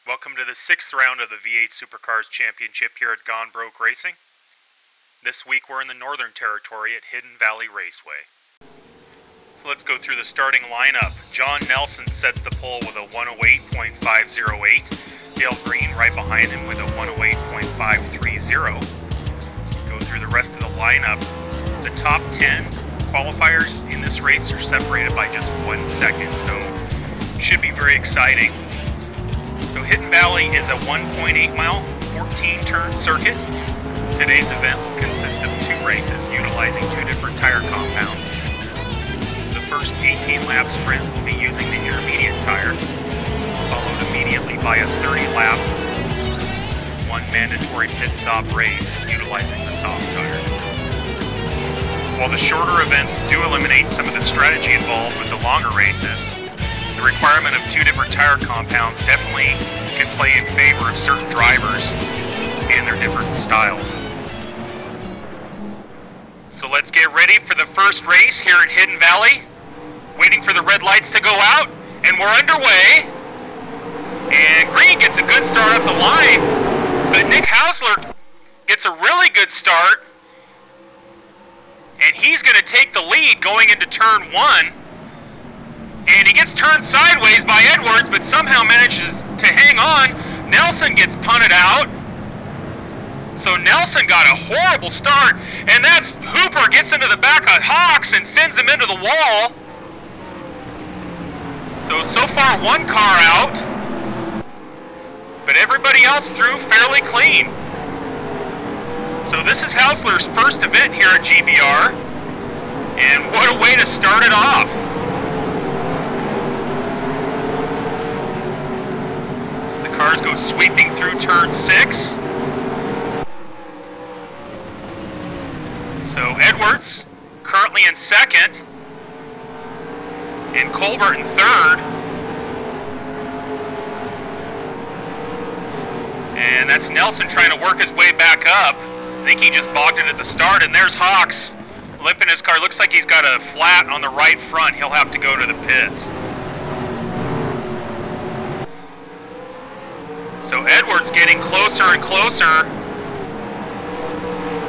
Welcome to the 6th round of the V8 Supercars Championship here at Gone Broke Racing. This week we're in the Northern Territory at Hidden Valley Raceway. So let's go through the starting lineup. John Nelson sets the pole with a 108.508. Dale Green right behind him with a 108.530. So we go through the rest of the lineup. The top 10 qualifiers in this race are separated by just 1 second, so should be very exciting. So Hidden Valley is a 1.8 mile, 14 turn circuit. Today's event will consist of 2 races utilizing 2 different tire compounds. The first 18 lap sprint will be using the intermediate tire, followed immediately by a 30 lap, 1 mandatory pit stop race utilizing the soft tire. While the shorter events do eliminate some of the strategy involved with the longer races, the requirement of 2 different tire compounds definitely can play in favor of certain drivers and their different styles. So let's get ready for the first race here at Hidden Valley. Waiting for the red lights to go out, and we're underway. And Green gets a good start up the line, but Nick Hausler gets a really good start, and he's going to take the lead going into turn 1. And he gets turned sideways by Edwards, but somehow manages to hang on. Nelson gets punted out. So Nelson got a horrible start, and that's Hooper gets into the back of Hawks and sends him into the wall. So far 1 car out, but everybody else through fairly clean. So this is Hausler's first event here at GBR, and what a way to start it off. Cars go sweeping through turn 6. So Edwards currently in 2nd, and Colbert in 3rd. And that's Nelson trying to work his way back up. I think he just bogged it at the start, and there's Hawks limping his car. Looks like he's got a flat on the right front. He'll have to go to the pits. So Edwards getting closer and closer.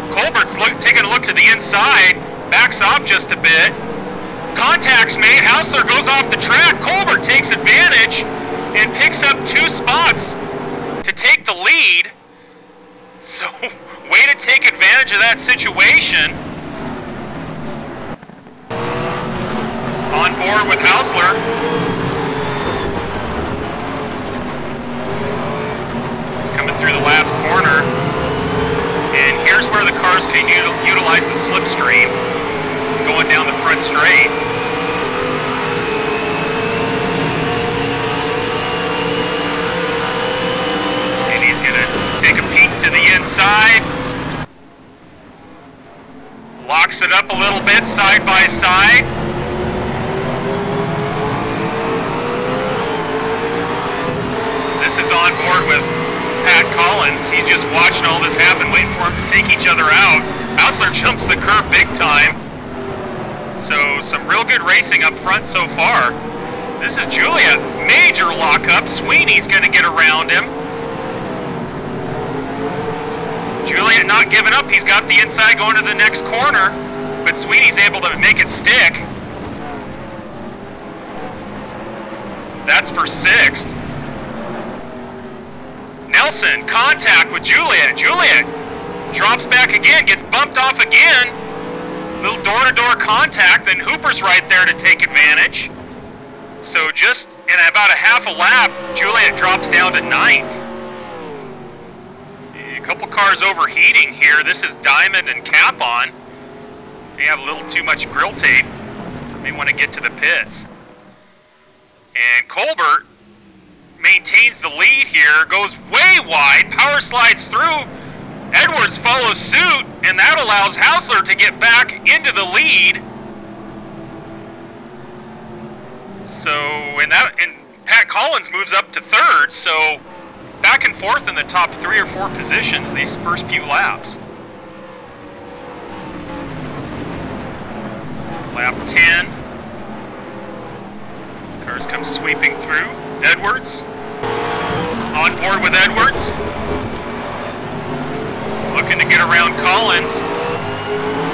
Colbert's taking a look to the inside, backs off just a bit. Contact's made, Hausler goes off the track. Colbert takes advantage and picks up 2 spots to take the lead. So, way to take advantage of that situation. On board with Hausler. Through the last corner, and here's where the cars can utilize the slipstream going down the front straight. And he's going to take a peek to the inside, locks it up a little bit side by side. This is on board with Pat Collins. He's just watching all this happen, waiting for them to take each other out. Hausler jumps the curb big time. So some real good racing up front so far. This is Juliet, major lockup. Sweeney's going to get around him. Juliet not giving up. He's got the inside going to the next corner, but Sweeney's able to make it stick. That's for 6th. Nelson, contact with Juliet. Juliet drops back again, gets bumped off again. Little door-to-door contact, then Hooper's right there to take advantage. So just in about a half a lap, Juliet drops down to 9th. A couple cars overheating here. This is Diamond and Cap-On. They have a little too much grill tape. They want to get to the pits. And Colbert maintains the lead here, goes way wide, power slides through. Edwards follows suit, and that allows Hausler to get back into the lead. So, and Pat Collins moves up to 3rd, so back and forth in the top 3 or 4 positions these first few laps. Lap 10. Cars come sweeping through. Edwards on Edwards. Looking to get around Collins.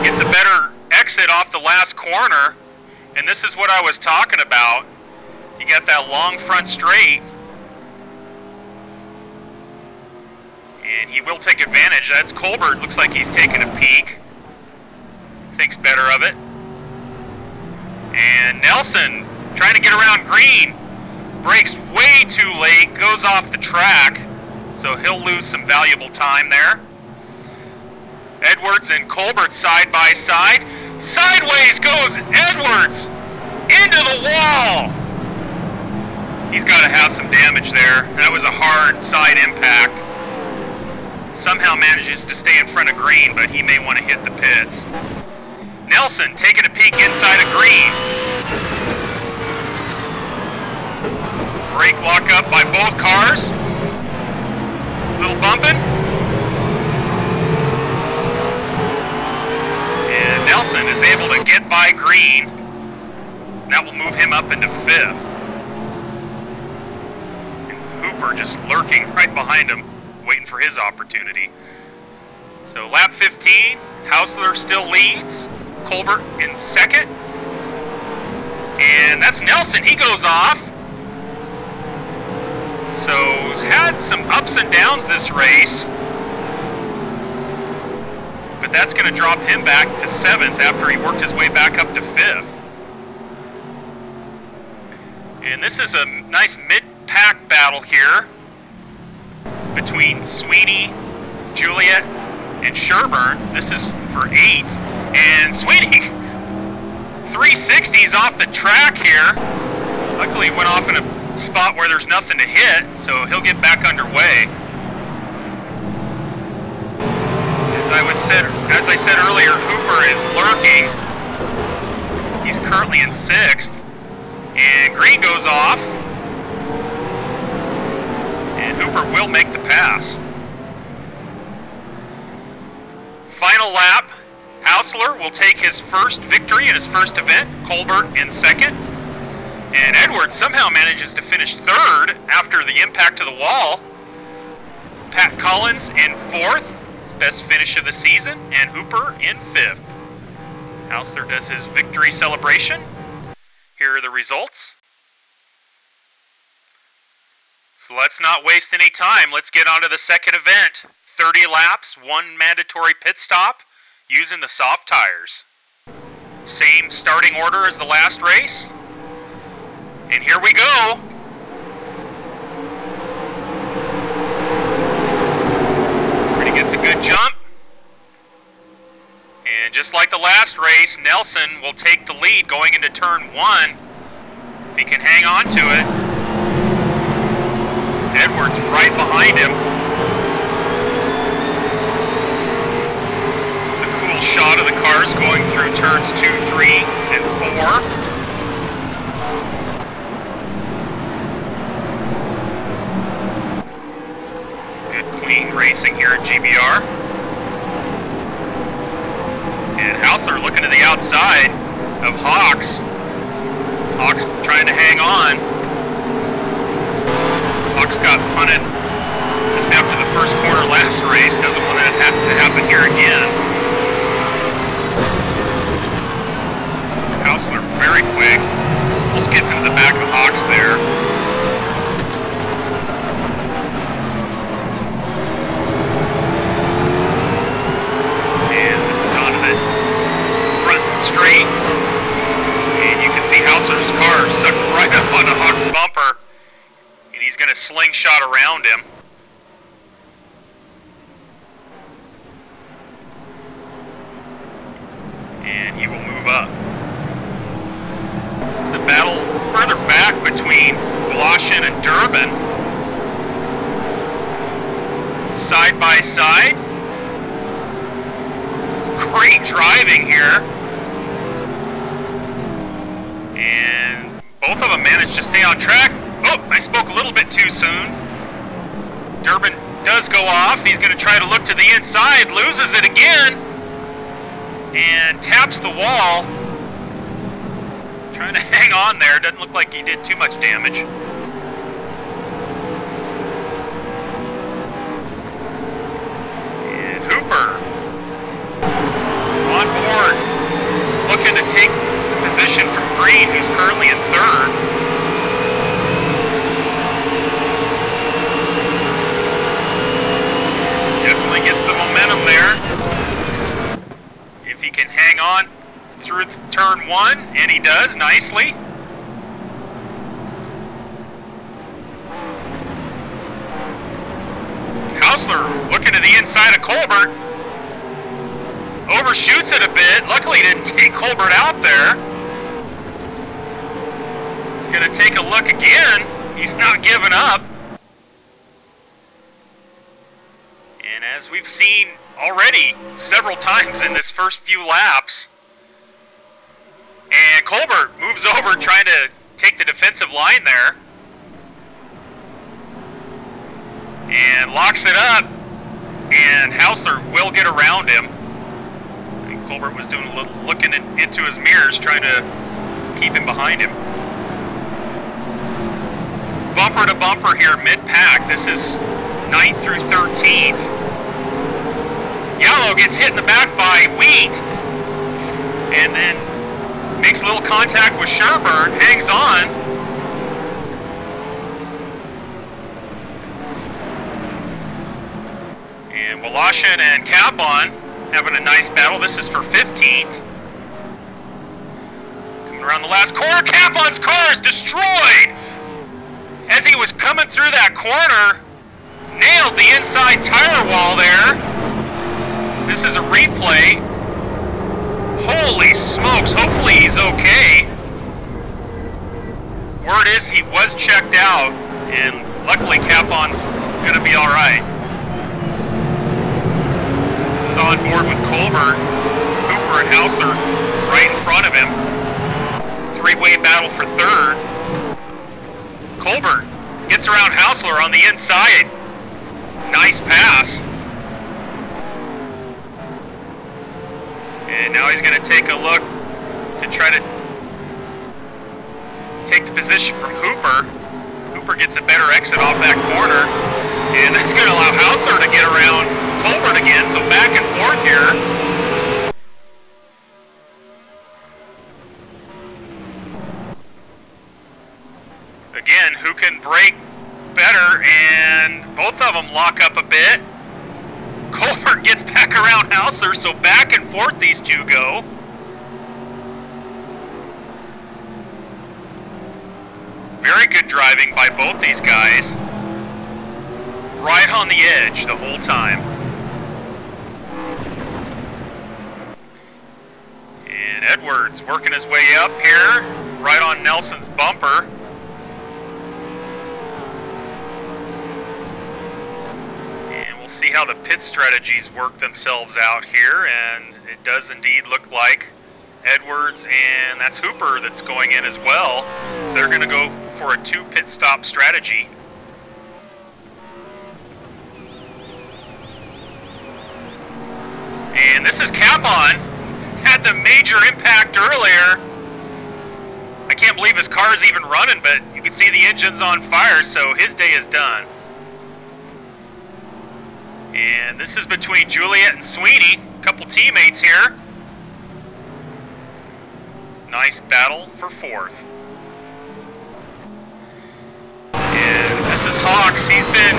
Gets a better exit off the last corner. And this is what I was talking about. You got that long front straight. And he will take advantage. That's Colbert. Looks like he's taking a peek. Thinks better of it. And Nelson trying to get around Green. Brakes way too late. Goes off the track. So he'll lose some valuable time there. Edwards and Colbert side by side. Sideways goes Edwards. Into the wall. He's got to have some damage there. That was a hard side impact. Somehow manages to stay in front of Green, but he may want to hit the pits. Nelson taking a peek inside of Green. Brake lock up by both cars. Little bumping. And Nelson is able to get by Green. That will move him up into 5th. And Hooper just lurking right behind him, waiting for his opportunity. So lap 15, Hausler still leads. Colbert in 2nd. And that's Nelson, he goes off. So he's had some ups and downs this race. But that's going to drop him back to 7th after he worked his way back up to 5th. And this is a nice mid-pack battle here between Sweeney, Juliet, and Sherburne. This is for 8th. And Sweeney, 360s off the track here. Luckily, he went off in a spot where there's nothing to hit, so he'll get back underway. As I said earlier, Hooper is lurking. He's currently in 6th. And Green goes off. And Hooper will make the pass. Final lap. Hausler will take his first victory in his first event. Colbert in 2nd. And Edwards somehow manages to finish 3rd after the impact to the wall. Pat Collins in 4th. His best finish of the season. And Hooper in 5th. Hausler does his victory celebration. Here are the results. So let's not waste any time. Let's get on to the second event. 30 laps, 1 mandatory pit stop using the soft tires. Same starting order as the last race. And here we go. Pretty gets a good jump. And just like the last race, Nelson will take the lead going into turn 1. If he can hang on to it. Edwards right behind him. It's a cool shot of the cars going through turns 2, 3, and 4. Good clean racing here at GBR. And Hausler looking to the outside of Hawks. Hawks trying to hang on. Hawks got punted just after the first corner last race. Doesn't want that to happen here again. Hausler very quick. Almost gets into the back of Hawks there. And this is onto the front straight. And you can see Hausler's car sucked right up onto Hawks' bumper. And he's going to slingshot around him. And he will move up. It's the battle further back between Goshen and Durbin. Side by side. Great driving here. And both of them managed to stay on track. Oh, I spoke a little bit too soon. Durbin does go off. He's going to try to look to the inside. Loses it again. And taps the wall. Trying to hang on there. Doesn't look like he did too much damage. to take the position from Green, who's currently in third. Definitely gets the momentum there. If he can hang on through turn one, and he does nicely. Hausler looking to the inside of Colbert. Overshoots it a bit. Luckily, he didn't take Colbert out there. He's going to take a look again. He's not giving up. And as we've seen already several times in this first few laps, and Colbert moves over trying to take the defensive line there. And locks it up. And Hausler will get around him. Colbert was doing a little looking into his mirrors, trying to keep him behind him. Bumper to bumper here, mid-pack. This is 9th through 13th. Yellow gets hit in the back by Wheat, and then makes a little contact with Sherburne, hangs on. And Woloshyn and Capon having a nice battle. This is for 15th. Coming around the last corner, Capon's car is destroyed! As he was coming through that corner, nailed the inside tire wall there. This is a replay. Holy smokes, hopefully he's okay. Word is he was checked out, and luckily Capon's gonna be alright. This is on board with Colbert, Hooper and Hausler right in front of him. Three-way battle for third. Colbert gets around Hausler on the inside. Nice pass. And now he's going to take a look to try to take the position from Hooper. Hooper gets a better exit off that corner. And that's going to allow Hausler to get around Colbert again, so back and forth here. Again, who can brake better, and both of them lock up a bit. Colbert gets back around Hausler, so back and forth these two go. Very good driving by both these guys. Right on the edge the whole time. And Edwards working his way up here, right on Nelson's bumper. And we'll see how the pit strategies work themselves out here, and it does indeed look like Edwards and that's Hooper that's going in as well. So they're going to go for a 2 pit stop strategy. And this is Capon. Had the major impact earlier. I can't believe his car is even running, but you can see the engine's on fire, so his day is done. And this is between Juliet and Sweeney, a couple teammates here. Nice battle for 4th. And this is Hawks. He's been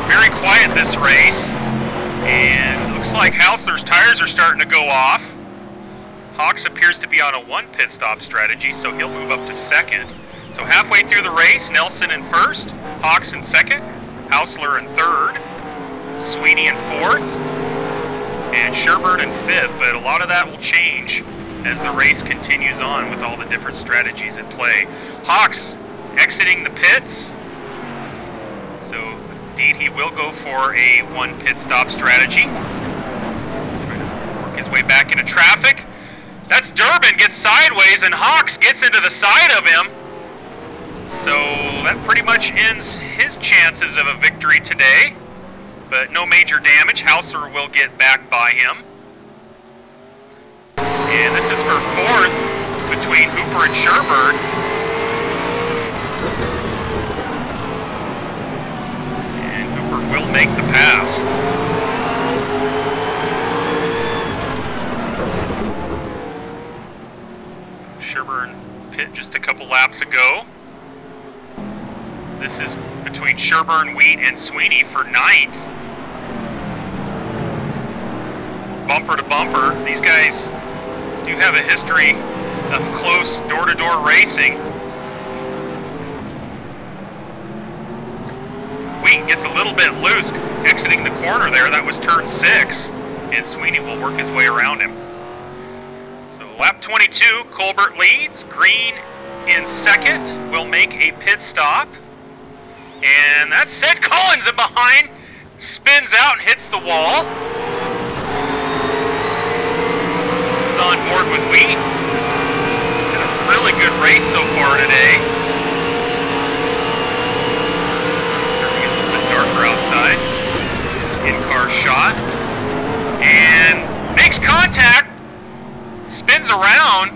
very quiet this race. And it looks like Hausler's tires are starting to go off. Hawks appears to be on a 1 pit stop strategy, so he'll move up to 2nd. So halfway through the race, Nelson in 1st, Hawks in 2nd, Hausler in 3rd, Sweeney in 4th, and Sherburne in 5th. But a lot of that will change as the race continues on with all the different strategies at play. Hawks exiting the pits. So indeed, he will go for a 1 pit stop strategy. Trying to work his way back into traffic. That's Durbin gets sideways, and Hawks gets into the side of him. So that pretty much ends his chances of a victory today. But no major damage. Hausler will get back by him. And this is for 4th between Hooper and Sherburne. Will make the pass. laps ago. This is between Sherburne, Wheat, and Sweeney for 9th. Bumper to bumper. These guys do have a history of close door-to-door racing. Wheat gets a little bit loose exiting the corner there. That was turn 6, and Sweeney will work his way around him. So lap 22, Colbert leads. Green in 2nd will make a pit stop. And that's Sid Collins in behind. Spins out and hits the wall. He's on board with Wheat. Had a really good race so far today. Outside, in-car shot, and makes contact, spins around.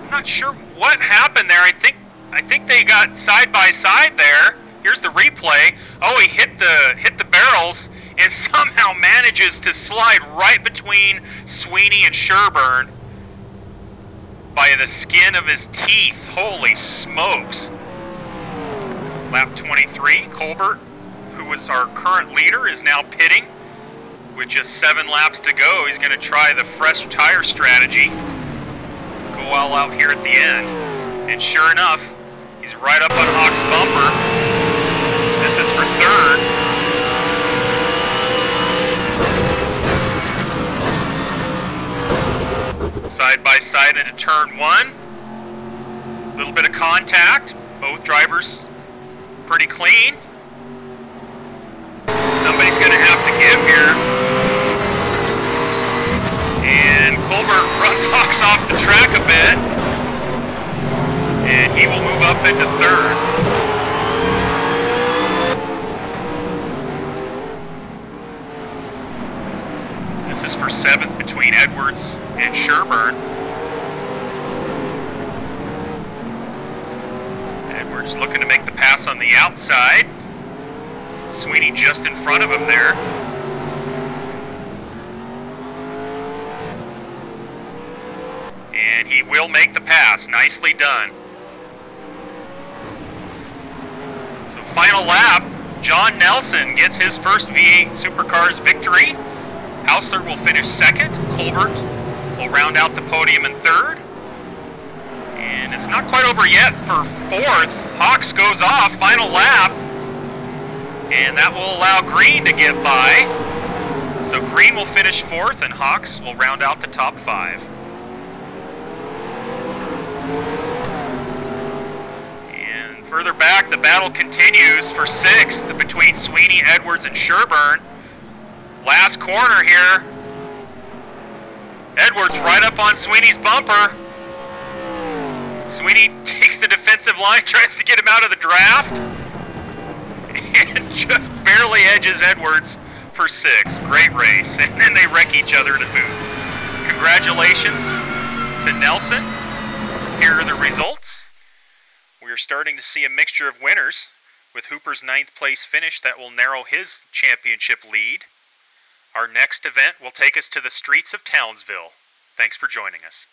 I'm not sure what happened there. I think they got side by side there. Here's the replay. Oh, he hit the barrels and somehow manages to slide right between Sweeney and Sherburne by the skin of his teeth. Holy smokes. Lap 23, Colbert, who was our current leader, is now pitting with just 7 laps to go. He's going to try the fresh tire strategy, go all out here at the end. And sure enough, he's right up on Hawk's bumper. This is for 3rd. Side by side into turn 1. Little bit of contact. Both drivers pretty clean. Somebody's going to have to give here. And Colbert runs Hawks off the track a bit. And he will move up into 3rd. This is for 7th between Edwards and Sherburne. Edwards looking to make the pass on the outside. Sweeney just in front of him there. And he will make the pass. Nicely done. So final lap, John Nelson gets his first V8 Supercars victory. Hausler will finish 2nd. Colbert will round out the podium in 3rd. And it's not quite over yet for 4th. Hawks goes off, final lap. And that will allow Green to get by. So Green will finish 4th and Hawks will round out the top 5. And further back, the battle continues for 6th between Sweeney, Edwards, and Sherburne. Last corner here. Edwards right up on Sweeney's bumper. Sweeney takes the defensive line, tries to get him out of the draft. And just barely edges Edwards for 6th. Great race. And then they wreck each other to boot. Congratulations to Nelson. Here are the results. We are starting to see a mixture of winners, with Hooper's 9th place finish that will narrow his championship lead. Our next event will take us to the streets of Townsville. Thanks for joining us.